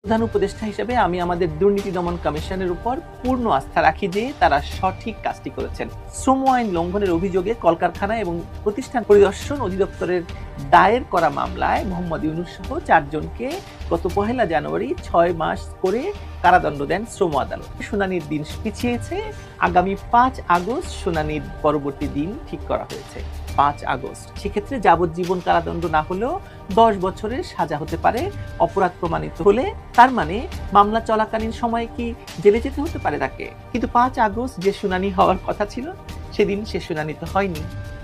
প্রধান উপদেষ্টা হিসেবে আমি আমাদের দুর্নীতি দমন কমিশনের উপর পূর্ণ আস্থা রাখি যে তারা সঠিক কাজটি করেছেন। শ্রম আইন লঙ্ঘনের অভিযোগে কলকারখানা এবং প্রতিষ্ঠান পরিদর্শন অধিদপ্তরের দায়ের করা মামলায় মোহাম্মদ ইউনূস সহ 4 জনকে গত 1 জানুয়ারি 6 মাস করে কারাদণ্ড দেন শ্রম আদালত। শুনানির দিন পিছিয়েছে, আগামী 5 আগস্ট শুনানির পরবর্তী দিন ঠিক করা হয়েছে। 5 আগস্ট। সেক্ষেত্রে যাবজ্জীবন কারাদণ্ড না হলেও 10 বছরের সাজা হতে পারে অপরাধ প্রমাণিত হলে। তার মানে মামলা চলাকালীন সময়ে কি জেলে যেতে হতে পারে তাকে। কিন্তু 5 আগস্ট যে শুনানি হওয়ার কথা ছিল সেদিন সে শুনানি তো হয়নি।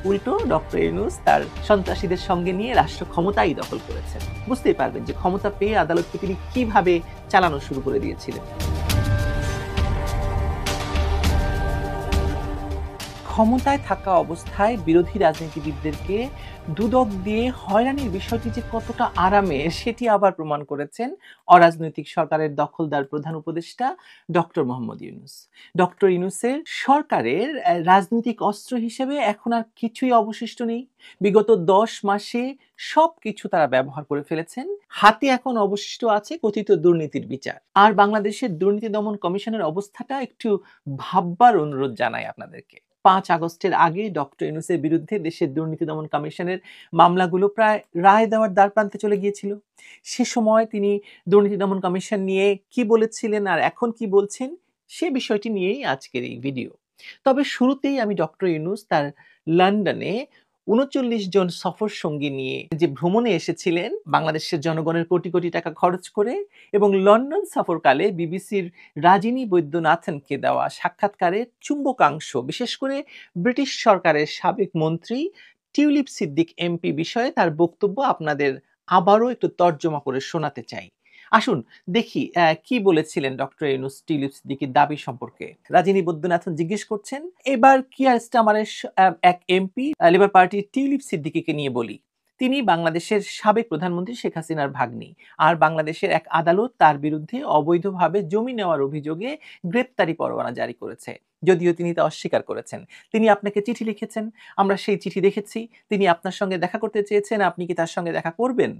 উল্টো ডক্টর ইউনূস তার সন্ত্রাসীদের সঙ্গে নিয়ে রাষ্ট্র ক্ষমতাই দখল করেছেন। বুঝতেই পারবেন যে ক্ষমতা পেয়ে আদালতকে তিনি কিভাবে চালানো শুরু করে দিয়েছিলেন। ক্ষমতায় থাকা অবস্থায় বিরোধী রাজনীতিবিদদেরকে দুদক দিয়ে হয়রানির বিষয়টি যে কতটা আরামের সেটি আবার প্রমাণ করেছেন অরাজনৈতিক সরকারের দখলদার প্রধান উপদেষ্টা ডক্টর মোহাম্মদ ইউনূস। ডক্টর ইউনূসের সরকারের রাজনৈতিক অস্ত্র হিসেবে এখন আর কিছুই অবশিষ্ট নেই। বিগত 10 মাসে সবকিছু তারা ব্যবহার করে ফেলেছেন। হাতে এখন অবশিষ্ট আছে কথিত দুর্নীতির বিচার। আর বাংলাদেশের দুর্নীতি দমন কমিশনের অবস্থাটা একটু ভাববার অনুরোধ জানাই আপনাদেরকে। 5 আগস্টের আগে ডক্টর ইউনূসের বিরুদ্ধে দেশের দুর্নীতি দমন কমিশনের মামলাগুলো প্রায় রায় দেওয়ার দ্বারপ্রান্তে চলে গিয়েছিল। সে সময় তিনি দুর্নীতি দমন কমিশন নিয়ে কি বলেছিলেন আর এখন কি বলছেন সে বিষয়টি নিয়েই আজকের এই ভিডিও। তবে শুরুতেই আমি ডক্টর ইউনূস তার লন্ডনে 39 জন সফর সঙ্গী নিয়ে যে ভ্রমণে এসেছিলেন বাংলাদেশের জনগণের কোটি কোটি টাকা খরচ করে, এবং লন্ডন সফরকালে বিবিসির রাজিনী বৈদ্যনাথনকে দেওয়া সাক্ষাৎকারে চুম্বকাংশ, বিশেষ করে ব্রিটিশ সরকারের সাবেক মন্ত্রী টিউলিপ সিদ্দিক এমপি বিষয়ে তার বক্তব্য আপনাদের আবারও একটু তর্জমা করে শোনাতে চাই। আসুন দেখি কি বলেছিলেন ডক্টর ইউনূস টিউলিপ সিদ্দিকের দাবি সম্পর্কে। রাজিনী বৈদ্যনাথন জিজ্ঞেস করছেন, এবার কিয়ার স্টামারের এক এমপি লেবার পার্টির টিউলিপ সিদ্দিকীকে নিয়ে বলি। তিনি বাংলাদেশের সাবেক প্রধানমন্ত্রী শেখ হাসিনার ভাগ্নি, আর বাংলাদেশের এক আদালত তার বিরুদ্ধে অবৈধভাবে জমি নেওয়ার অভিযোগে গ্রেপ্তারি পরোয়ানা জারি করেছে, যদিও তিনি তা অস্বীকার করেছেন। তিনি আপনাকে চিঠি লিখেছেন, আমরা সেই চিঠি দেখেছি। তিনি আপনার সঙ্গে দেখা করতে চেয়েছেন, আপনি কি তার সঙ্গে দেখা করবেন?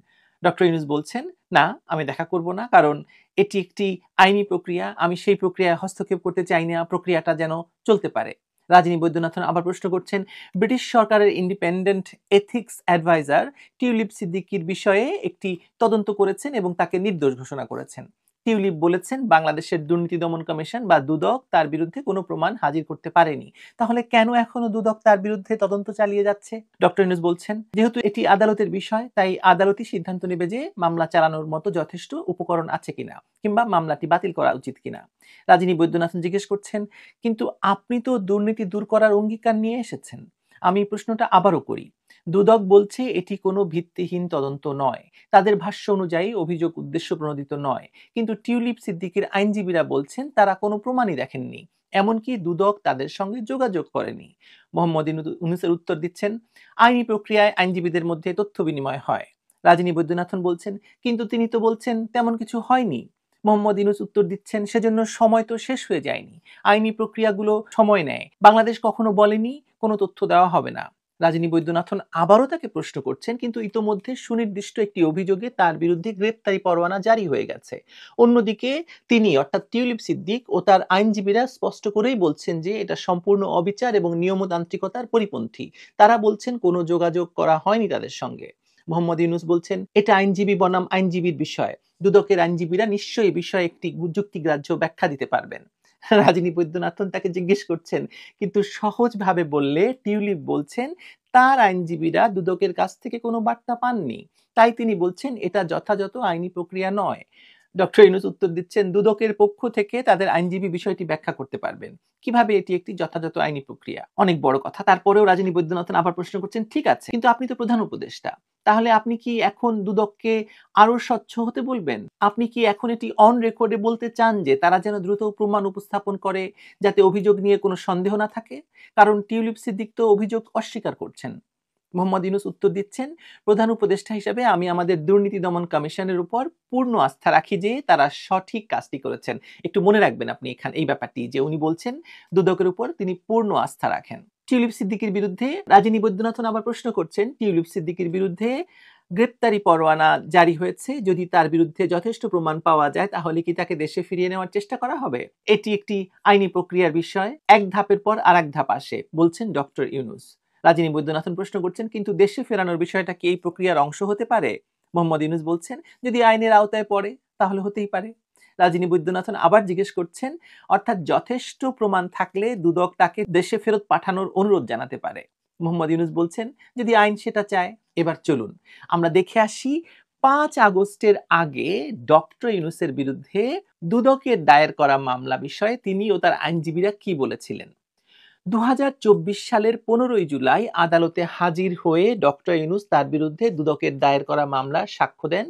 ডক্টর ইউনূস বলছেন, না, আমি দেখা করব না, কারণ এটি একটি আইনি প্রক্রিয়া, আমি সেই প্রক্রিয়ায় হস্তক্ষেপ করতে চাই না, প্রক্রিয়াটা যেন চলতে পারে। রাজিনী বৈদ্যনাথন আবার প্রশ্ন করছেন, ব্রিটিশ সরকারের ইন্ডিপেন্ডেন্ট এথিক্স অ্যাডভাইজার টিউলিপ সিদ্দিকির বিষয়ে একটি তদন্ত করেছেন এবং তাকে নির্দোষ ঘোষণা করেছেন। টিউলিপ বলেছেন বাংলাদেশের দুর্নীতি দমন কমিশন বা দুদক তার বিরুদ্ধে কোনো প্রমাণ হাজির করতে পারেনি। তাহলে কেন এখনো দুদক তার বিরুদ্ধে তদন্ত চালিয়ে যাচ্ছে? ডক্টর ইউনূস বলছেন, যেহেতু এটি আদালতের বিষয় তাই আদালতই সিদ্ধান্ত নেবে যে মামলা চালানোর মতো যথেষ্ট উপকরণ আছে কিনা, কিংবা মামলাটি বাতিল করা উচিত কিনা। রাজিনী বৈদ্যনাথন জিজ্ঞেস করছেন, কিন্তু আপনি তো দুর্নীতি দূর করার অঙ্গীকার নিয়ে এসেছেন। আমি প্রশ্নটা আবারও করি। দুদক বলছে এটি কোনো ভিত্তিহীন তদন্ত নয়, তাদের ভাষ্য অনুযায়ী অভিযোগ উদ্দেশ্য প্রণোদিত নয়, কিন্তু টিউলিপ সিদ্দিকের আইনজীবীরা বলছেন তারা কোনো প্রমাণই দেখেননি, এমনকি দুদক তাদের সঙ্গে যোগাযোগ করেনি। মোহাম্মদ ইউনূসের উত্তর দিচ্ছেন, আইনি প্রক্রিয়ায় আইনজীবীদের মধ্যে তথ্য বিনিময় হয়। রাজিনী বৈদ্যনাথন বলছেন, কিন্তু তিনি তো বলছেন তেমন কিছু হয়নি। মোহাম্মদ ইউনূস উত্তর দিচ্ছেন, সেজন্য সময় তো শেষ হয়ে যায়নি, আইনি প্রক্রিয়াগুলো সময় নেয়, বাংলাদেশ কখনো বলেনি কোনো তথ্য দেওয়া হবে না। রাজিনী বৈদ্যনাথন আবারও তাকে প্রশ্ন করছেন, কিন্তু ইতোমধ্যে সুনির্দিষ্ট একটি অভিযোগে তার বিরুদ্ধে গ্রেপ্তারি পরোয়ানা জারি হয়ে গেছে। অন্যদিকে তিনি অর্থাৎ টিউলিপ সিদ্দিক ও তার আইনজীবীরা স্পষ্ট করেই বলছেন যে এটা সম্পূর্ণ অবিচার এবং নিয়মতান্ত্রিকতার পরিপন্থী। তারা বলছেন কোনো যোগাযোগ করা হয়নি তাদের সঙ্গে। মোহাম্মদ ইউনূস বলছেন, এটা আইনজীবী বনাম আইনজীবীর বিষয়, দুদকের আইনজীবীরা নিশ্চয়ই এই বিষয়ে একটি যুক্তিগ্রাহ্য ব্যাখ্যা দিতে পারবেন। রাজিনী বৈদ্যনাথন তাকে জিজ্ঞেস করছেন, কিন্তু সহজভাবে বললে টিউলিপ বলছেন তার আইনজীবীরা দুদকের কাছ থেকে কোনো বার্তা পাননি, তাই তিনি বলছেন এটা যথাযথ আইনি প্রক্রিয়া নয়। ডক্টর ইউনূস উত্তর দিচ্ছেন, দুদকের পক্ষ থেকে তাদের আইনজীবী বিষয়টি ব্যাখ্যা করতে পারবেন কিভাবে এটি একটি যথাযথ আইনি প্রক্রিয়া। অনেক বড় কথা। তারপরেও রাজিনী বৈদ্যনাথন আবার প্রশ্ন করছেন, ঠিক আছে, কিন্তু আপনি তো প্রধান উপদেষ্টা, তাহলে আপনি কি এখন দুদককে আরো স্বচ্ছ হতে বলবেন? আপনি কি এখন এটি অন রেকর্ডে বলতে চান যে তারা যেন দ্রুত প্রমাণ উপস্থাপন করে যাতে অভিযোগ নিয়ে কোনো সন্দেহ না থাকে? কারণ টিউলিপ সিদ্দিক তো অভিযোগ অস্বীকার করছেন। মোহাম্মদ ইউনূস উত্তর দিচ্ছেন, প্রধান উপদেষ্টা হিসেবে আমি আমাদের দুর্নীতি দমন কমিশনের উপর পূর্ণ আস্থা রাখি যে তারা সঠিক কাজটি করেছেন। একটু মনে রাখবেন আপনি এখানে এই ব্যাপারটি, যে উনি বলছেন দুদকের উপর তিনি পূর্ণ আস্থা রাখেন। টিউলিপ সিদ্দিকের বিরুদ্ধে রাজিনী বৈদ্যনাথন আবার প্রশ্ন করছেন, টিউলিপ সিদ্দিকের বিরুদ্ধে গ্রেপ্তারি পরোয়ানা জারি হয়েছে, যদি তার বিরুদ্ধে যথেষ্ট প্রমাণ পাওয়া যায় তাহলে কি তাকে দেশে ফিরিয়ে নেওয়ার চেষ্টা করা হবে? এটি একটি আইনি প্রক্রিয়ার বিষয়, এক ধাপের পর আরেক ধাপ আসে, বলছেন ডক্টর ইউনূস। রাজিনী বৈদ্যনাথন প্রশ্ন করছেন, কিন্তু দেশে ফেরানোর বিষয়টা কি এই প্রক্রিয়ার অংশ হতে পারে? মোহাম্মদ ইউনূস বলছেন, যদি আইনের আওতায় পড়ে তাহলে হতেই পারে। রাজিনী বৈদ্যনাথন আবার জিজ্ঞেস করছেন, অর্থাৎ যথেষ্ট প্রমাণ থাকলে দুদক তাকে দেশে ফেরত পাঠানোর অনুরোধ জানাতে পারে। মোহাম্মদ ইউনূস বলছেন, যদি আইন সেটা চায়। এবার চলুন আমরা দেখে আসি 5 আগস্টের আগে ডক্টর ইউনূসের বিরুদ্ধে দুদকের দায়ের করা মামলা বিষয়ে তিনি ও তার আইনজীবীরা কি বলেছিলেন। 2024 সালের 15 জুলাই আদালতে হাজির হয়ে ডক্টর ইউনূস তার বিরুদ্ধে দুদকের দায়ের করা মামলার সাক্ষ্য দেন।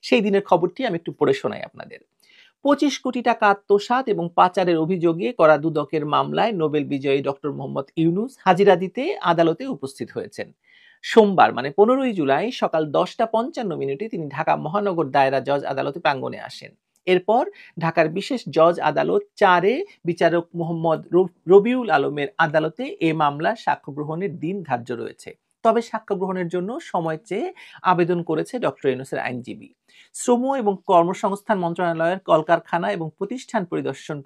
সেই দিনের খবরটি আমি একটু পড়ে শোনাই আপনাদের। 25 কোটি টাকা আত্মসাৎ এবং পাচারের অভিযোগে করা দুদকের মামলায় নোবেল বিজয়ী ডক্টর মোহাম্মদ ইউনূস হাজিরা দিতে আদালতে উপস্থিত হয়েছেন। সোমবার মানে 15 জুলাই সকাল 10:55 তিনি ঢাকা মহানগর দায়রা জজ আদালতে প্রাঙ্গণে আসেন। এরপর ঢাকার বিশেষ জজ আদালত 4-এ বিচারক মোহাম্মদ রবিউল আলমের আদালতে এ মামলার সাক্ষ্য গ্রহণের দিন ধার্য রয়েছে। তবে সাক্ষ্য গ্রহণের জন্য সময় চেয়ে আবেদন করেছে ডক্টর ইউনূসের আইনজীবী। শ্রম এবং কর্মসংস্থান মন্ত্রণালয়ের কলকারখানা এবং প্রতিষ্ঠান পরিদর্শন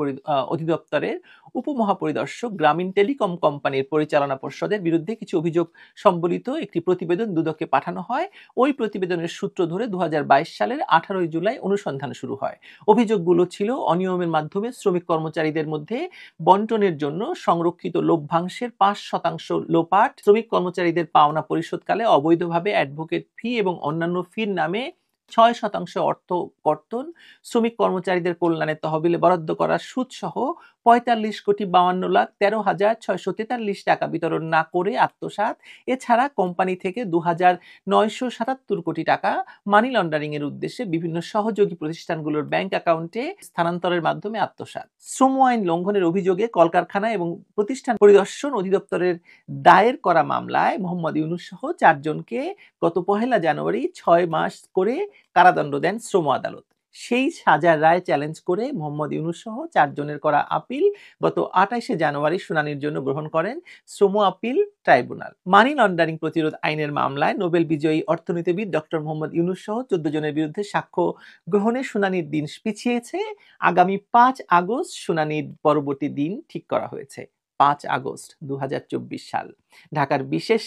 অধিদপ্তরের উপমহাপরিদর্শক গ্রামীণ টেলিকম কোম্পানির পরিচালনা পর্ষদের বিরুদ্ধে কিছু অভিযোগ সম্বলিত একটি প্রতিবেদন দুদকে পাঠানো হয়। ওই প্রতিবেদনের সূত্র ধরে 2022 সালের 18 জুলাই অনুসন্ধান শুরু হয়। অভিযোগগুলো ছিল অনিয়মের মাধ্যমে শ্রমিক কর্মচারীদের মধ্যে বন্টনের জন্য সংরক্ষিত লভ্যাংশের 5% লোপাট, শ্রমিক কর্মচারীদের পাওনা পরিশোধকালে অবৈধভাবে অ্যাডভোকেট ফি এবং অন্যান্য ফির নামে 6% অর্থ কর্তন, শ্রমিক কর্মচারীদের কল্যাণে তহবিলে বরাদ্দ করা সুদ সহ 45,52,13,643 টাকা বিতরণ না করে আত্মসাৎ। এছাড়া কোম্পানি থেকে 2,977 কোটি টাকা মানি লন্ডারিং এর উদ্দেশ্যে বিভিন্ন সহযোগী প্রতিষ্ঠানগুলোর ব্যাংক অ্যাকাউন্টে স্থানান্তরের মাধ্যমে আত্মসাৎ। শ্রম আইন লঙ্ঘনের অভিযোগে কলকারখানা এবং প্রতিষ্ঠান পরিদর্শন অধিদপ্তরের দায়ের করা মামলায় মোহাম্মদ ইউনূস সহ 4 জনকে গত 1 জানুয়ারি 6 মাস করে কারাদণ্ড দেন শ্রম আদালত। সেই সাজার রায় চ্যালেঞ্জ করে মোহাম্মদ ইউনূস সহ 4 জনের করা আপিল গত 28 জানুয়ারি শুনানির জন্য গ্রহণ করেন শ্রম আপিল ট্রাইব্যুনাল। মানি লন্ডারিং প্রতিরোধ আইনের মামলায় নোবেল বিজয়ী অর্থনীতিবিদ ডক্টর মোহাম্মদ ইউনূস সহ 14 জনের বিরুদ্ধে সাক্ষ্য গ্রহণের শুনানির দিন পিছিয়েছে। আগামী 5 আগস্ট শুনানির পরবর্তী দিন ঠিক করা হয়েছে। 5 আগস্ট 2024 সাল। ঢাকার বিশেষ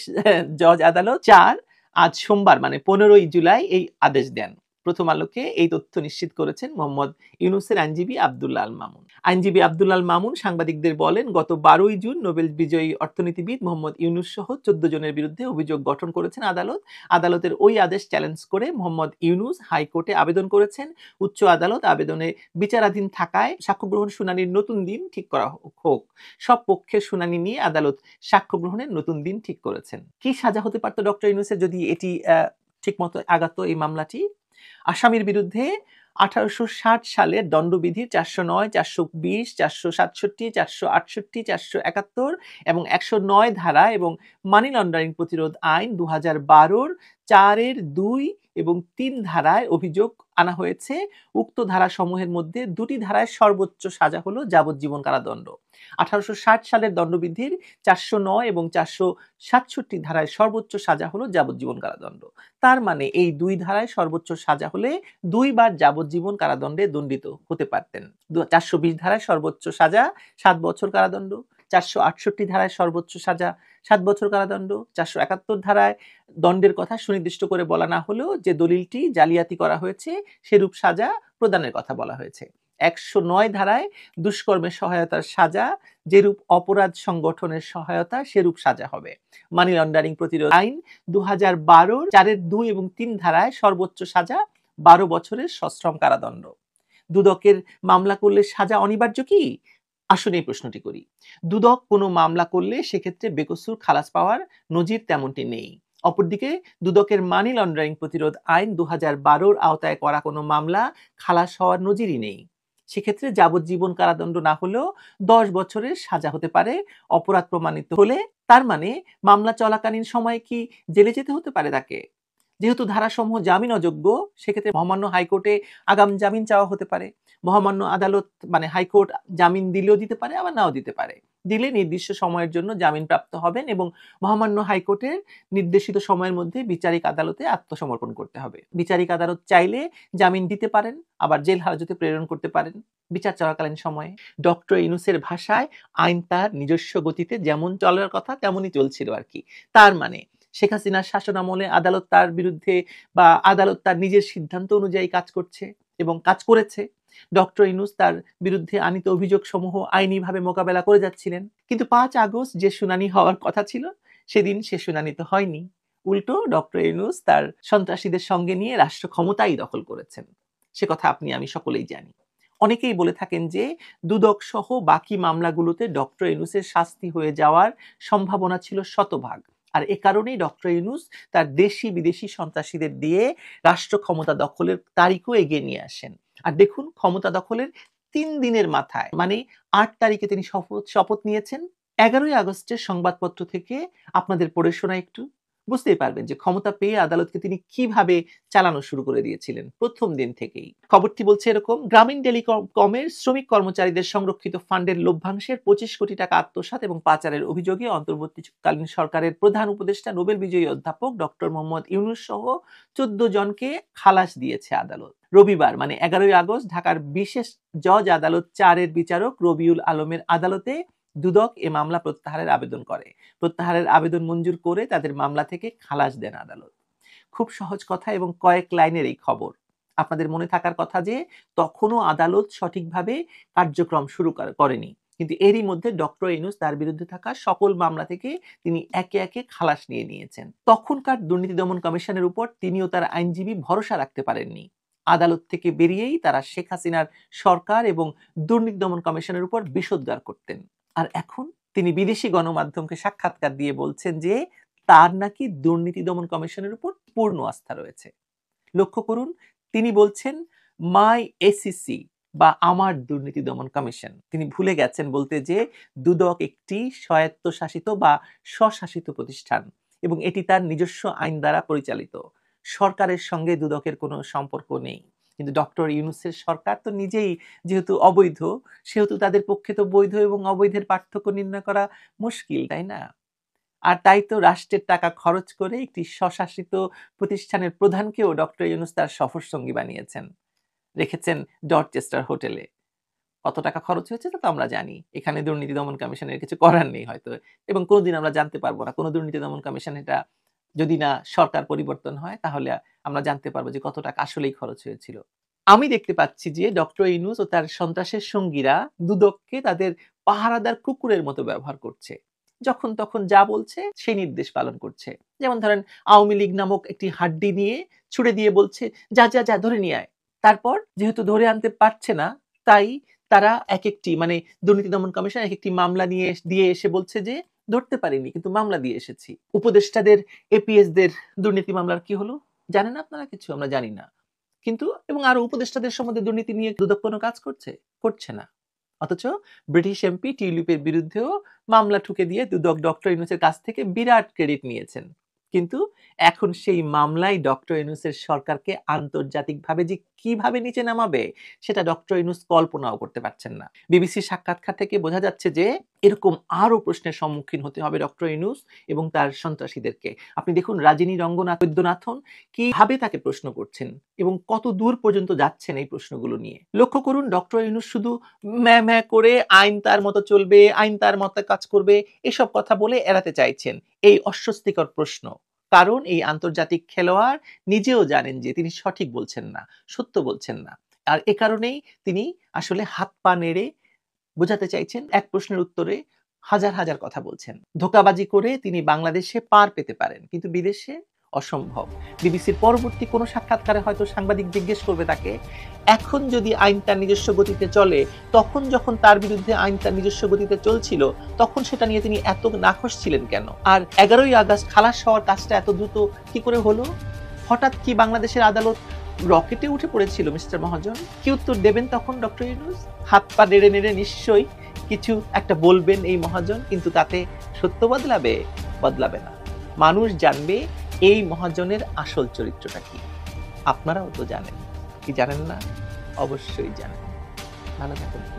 জজ আদালত 4 আজ সোমবার মানে 15 জুলাই এই আদেশ দেন। প্রথম আলোকে এই তথ্য নিশ্চিত করেছেন মোহাম্মদ ইউনূসের আইনজীবী আব্দুল্লাহ আল মামুন। আইনজীবী আব্দুল্লাহ আল মামুন সাংবাদিকদের বলেন, গত 12 জুন নোবেল বিজয়ী অর্থনীতিবিদ মোহাম্মদ ইউনূস সহ 14 জনের বিরুদ্ধে অভিযোগ গঠন করেছেন আদালত। আদালতের ওই আদেশ চ্যালেঞ্জ করে মোহাম্মদ ইউনূস হাইকোর্টে আবেদন করেছেন। উচ্চ আদালত আবেদনে বিচারাধীন থাকায় সাক্ষ্য গ্রহণ শুনানির নতুন দিন ঠিক করা হোক। সব পক্ষের শুনানি নিয়ে আদালত সাক্ষ্য গ্রহণের নতুন দিন ঠিক করেছেন। কি সাজা হতে পারত ডক্টর ইউনূসের যদি এটি ঠিকমতো আগাতো এই মামলাটি? আসামির বিরুদ্ধে 1860 সালের দণ্ডবিধির 409, 420, 467, 468, 471 এবং 109 ধারা এবং মানি লন্ডারিং প্রতিরোধ আইন 2012-র 4-এর 2 এবং 3 ধারায় অভিযোগ আনা হয়েছে। উক্ত ধারাসমূহের মধ্যে 2টি ধারায় সর্বোচ্চ সাজা হলো যাবজ্জীবন কারাদণ্ড। 1860 সালের দণ্ডবিধির 409 এবং 467 ধারায় সর্বোচ্চ সাজা হলো যাবজ্জীবন কারাদণ্ড। তার মানে এই 2 ধারায় সর্বোচ্চ সাজা হলে 2 বার যাবজ্জীবন কারাদণ্ডে দণ্ডিত হতে পারতেন। 420 ধারায় সর্বোচ্চ সাজা 7 বছর কারাদণ্ড, 468 ধারায় সর্বোচ্চ সাজা 7 বছর কারাদণ্ড, 471 ধারায় দণ্ডের কথা সুনির্দিষ্ট করে বলা না হলেও যে দলিলটি জালিয়াতি করা হয়েছে সেরূপ সাজা প্রদানের কথা বলা হয়েছে। 109 ধারায় দুষ্কর্মের সহায়তার সাজা, যেরূপ অপরাধ সংগঠনের সহায়তা সেরূপ সাজা হবে। মানি লন্ডারিং প্রতিরোধ আইন 2012-র 4-এর 2 এবং 3 ধারায় সর্বোচ্চ সাজা 12 বছরের সশ্রম কারাদণ্ড। দুদকের মামলা করলে সাজা অনিবার্য কি? আসলে এই প্রশ্নটি করি। দুদক কোনো মামলা করলে সেক্ষেত্রে বেকসুর খালাস পাওয়ার নজির তেমনটি নেই। অপরদিকে দুদকের মানি লন্ডারিং প্রতিরোধ আইন 2012-র আওতায় করা কোনো মামলা খালাস হওয়ার নজিরই নেই। সেক্ষেত্রে যাবজ্জীবন কারাদণ্ড না হলেও 10 বছরের সাজা হতে পারে অপরাধ প্রমাণিত হলে। তার মানে মামলা চলাকালীন সময়ে কি জেলে যেতে হতে পারে তাকে? যেহেতু ধারাসমূহ জামিন অযোগ্য, সেক্ষেত্রে মহামান্য হাইকোর্টে আগাম জামিন চাওয়া হতে পারে। মহামান্য আদালত মানে হাইকোর্ট জামিন দিলেও দিতে পারে, আবার নাও দিতে পারে। দিলে নির্দিষ্ট সময়ের জন্য জামিন প্রাপ্ত হবেন এবং মহামান্য হাইকোর্টের নির্দেশিত সময়ের মধ্যে বিচারিক আদালতে আত্মসমর্পণ করতে হবে। বিচারিক আদালত চাইলে জামিন দিতে পারেন, আবার জেল হাজতে প্রেরণ করতে পারেন বিচার চলাকালীন সময়ে। ডক্টর ইউনূসের ভাষায় আইন তার নিজস্ব গতিতে যেমন চলার কথা তেমনই চলছিল আর কি। তার মানে শেখ হাসিনার শাসনামলে আদালত তার বিরুদ্ধে বা আদালত তার নিজের সিদ্ধান্ত অনুযায়ী কাজ করছে এবং কাজ করেছে। ডক্টর ইউনূস তার বিরুদ্ধে আনিত অভিযোগ সমূহ আইনিভাবে মোকাবেলা করে যাচ্ছিলেন। কিন্তু 5 আগস্ট যে শুনানি হওয়ার কথা ছিল, সেদিন সে শুনানি তো হয়নি। উল্টো ডক্টর ইউনূস তার সন্ত্রাসীদের সঙ্গে নিয়ে রাষ্ট্র ক্ষমতাই দখল করেছেন। সে কথা আপনি আমি সকলেই জানি। অনেকেই বলে থাকেন যে দুদক সহ বাকি মামলাগুলোতে ডক্টর ইউনূসের শাস্তি হয়ে যাওয়ার সম্ভাবনা ছিল শতভাগ। আর এ কারণেই ডক্টর ইউনূস তার দেশি বিদেশি সন্ত্রাসীদের দিয়ে রাষ্ট্র ক্ষমতা দখলের তারিখও এগিয়ে নিয়ে আসেন। আর দেখুন, ক্ষমতা দখলের 3 দিনের মাথায় মানে 8 তারিখে তিনি শপথ নিয়েছেন। 11ই আগস্টের সংবাদপত্র থেকে আপনাদের পড়ে শোনা একটু, বুঝতেই পারবেন যে ক্ষমতা পেয়ে আদালতকে তিনি কিভাবে চালানো শুরু করে দিয়েছিলেন প্রথম দিন থেকেই। খবরটি বলছে এরকম: গ্রামীণ টেলিকমের শ্রমিক কর্মচারীদের সংরক্ষিত ফান্ডের লভ্যাংশের 25 কোটি টাকা আত্মসাৎ এবং পাচারের অভিযোগে অন্তর্বর্তীকালীন সরকারের প্রধান উপদেষ্টা নোবেল বিজয়ী অধ্যাপক ডক্টর মোহাম্মদ ইউনূস সহ 14 জনকে খালাস দিয়েছে আদালত। রবিবার মানে 11ই আগস্ট ঢাকার বিশেষ জজ আদালত 4-এর বিচারক রবিউল আলমের আদালতে দুদক এ মামলা প্রত্যাহারের আবেদন করে। প্রত্যাহারের আবেদন মঞ্জুর করে তাদের মামলা থেকে খালাস দেন আদালত। খুব সহজ কথা এবং কয়েক লাইনের এই খবর। আপনাদের মনে থাকার কথা যে তখনও আদালত সঠিকভাবে কার্যক্রম শুরু করেনি, কিন্তু এরই মধ্যে ডক্টর ইউনূস তার বিরুদ্ধে থাকা সকল মামলা থেকে তিনি একে একে খালাস নিয়ে নিয়েছেন। তখনকার দুর্নীতি দমন কমিশনের উপর তিনি ও তার আইনজীবী ভরসা রাখতে পারেননি। আদালত থেকে বেরিয়েই তারা শেখ হাসিনার সরকার এবং দুর্নীতি দমন কমিশনের উপর বিষোদ্গার করতেন। আর এখন তিনি বিদেশি গণমাধ্যমকে সাক্ষাৎকার দিয়ে বলছেন যে তার নাকি দুর্নীতি দমন কমিশনের উপর পূর্ণ আস্থা রয়েছে। লক্ষ্য করুন, তিনি বলছেন মাই এসিসি বা আমার দুর্নীতি দমন কমিশন। তিনি ভুলে গেছেন বলতে যে দুদক একটি স্বায়ত্তশাসিত বা স্বশাসিত প্রতিষ্ঠান এবং এটি তার নিজস্ব আইন দ্বারা পরিচালিত। সরকারের সঙ্গে দুদকের কোনো সম্পর্ক নেই। কিন্তু ডক্টর ইউনূসের সরকার তো নিজেই যেহেতু অবৈধ, সেহেতু তাদের পক্ষে তো বৈধ এবং অবৈধের পার্থক্য নির্ণয় করা মুশকিল, তাই না? আর তাই তো রাষ্ট্রের টাকা খরচ করে একটি স্বশাসিত প্রতিষ্ঠানের প্রধানকেও ডক্টর ইউনূস তার সফর সঙ্গী বানিয়েছেন, রেখেছেন ডরচেস্টার হোটেলে। কত টাকা খরচ হয়েছে তা তো আমরা জানি। এখানে দুর্নীতি দমন কমিশনের কিছু করার নেই হয়তো, এবং কোনোদিন আমরা জানতে পারবো না। কোনো দুর্নীতি দমন কমিশন এটা যদি না সরকার পরিবর্তন হয়, তাহলে আমরা জানতে পারবো যে কত টাকা আসলেই খরচ হয়েছিল। আমি দেখতে পাচ্ছি যে ডক্টর ইউনূস ও তার সন্ত্রাসের সঙ্গীরা দুদককে তাদের পাহারাদার কুকুরের মতো ব্যবহার করছে। যখন তখন যা বলছে সেই নির্দেশ পালন করছে। যেমন ধরেন, আওয়ামী লীগ নামক একটি হাড্ডি নিয়ে ছুড়ে দিয়ে বলছে যা যা যা ধরে নিয়ে আয়। তারপর যেহেতু ধরে আনতে পারছে না, তাই তারা এক একটি মানে দুর্নীতি দমন কমিশন এক একটি মামলা দিয়ে এসে বলছে যে ধরতে পারিনি, কিন্তু মামলা দিয়ে এসেছি। উপদেষ্টাদের, এপিএসদের দুর্নীতি মামলার কি হলো জানেন আপনারা? কিছু আমরা জানি না। কিন্তু এবং আরো উপদেষ্টাদের সম্বন্ধে দুর্নীতি নিয়ে দুদক কোনো কাজ করছে না। অথচ ব্রিটিশ এমপি টিউলিপের বিরুদ্ধেও মামলা ঠুকে দিয়ে দুদক ডক্টর ইউনূসের কাছ থেকে বিরাট ক্রেডিট নিয়েছেন। কিন্তু এখন সেই মামলায় ডক্টর ইউনূসের সরকারকে আন্তর্জাতিকভাবে যে কিভাবে নিচে নামাবে, সেটা ডক্টর ইউনূস কল্পনাও করতে পারছেন না। বিবিসির সাক্ষাৎকার থেকে বোঝা যাচ্ছে যে এরকম আরো প্রশ্নের সম্মুখীন হতে হবে ডক্টর ইউনূস এবং তার সন্ত্রাসীদেরকে। আপনি দেখুন, রাজিনী রঙ্গনাথ বৈদ্যনাথন কিভাবে তাকে প্রশ্ন করছেন এবং কত দূর পর্যন্ত যাচ্ছেন এই প্রশ্নগুলো নিয়ে। লক্ষ্য করুন, ডক্টর ইউনূস শুধু ম্যা ম্যা করে আইন তার মতো চলবে, আইন তার মতো কাজ করবে, এসব কথা বলে এড়াতে চাইছেন এই অস্বস্তিকর প্রশ্ন। কারণ এই আন্তর্জাতিক খেলোয়াড় নিজেও জানেন যে তিনি সঠিক বলছেন না, সত্য বলছেন না। আর এ কারণেই তিনি আসলে হাত পা নেড়ে বোঝাতে চাইছেন, এক প্রশ্নের উত্তরে হাজার হাজার কথা বলছেন। ধোঁকাবাজি করে তিনি বাংলাদেশে পার পেতে পারেন, কিন্তু বিদেশে অসম্ভব। বিবিসির পরবর্তী কোনো সাক্ষাৎকারে হয়তো সাংবাদিক জিজ্ঞেস করবে তাকে, এখন যদি আইন তার নিজস্ব গতিতে চলে, তখন যখন তার বিরুদ্ধে আইন তার নিজস্ব গতিতে চলছিল, তখন সেটা নিয়ে তিনি এত নাখোশ ছিলেন কেন? আর 11ই আগস্ট খালাস হওয়ার কাজটা এত দ্রুত কি করে হলো? হঠাৎ কি বাংলাদেশের আদালত রকেটে উঠে পড়েছিল মিস্টার মহাজন? কি উত্তর দেবেন তখন ডক্টর ইউনূস? হাত পা নেড়ে নেড়ে নিশ্চয়ই কিছু একটা বলবেন এই মহাজন, কিন্তু তাতে সত্য বদলাবে না। মানুষ জানবে এই মহাজনের আসল চরিত্রটা কি? আপনারাও তো জানেন। কি জানেন না? অবশ্যই জানেন। ভালো থাকুন।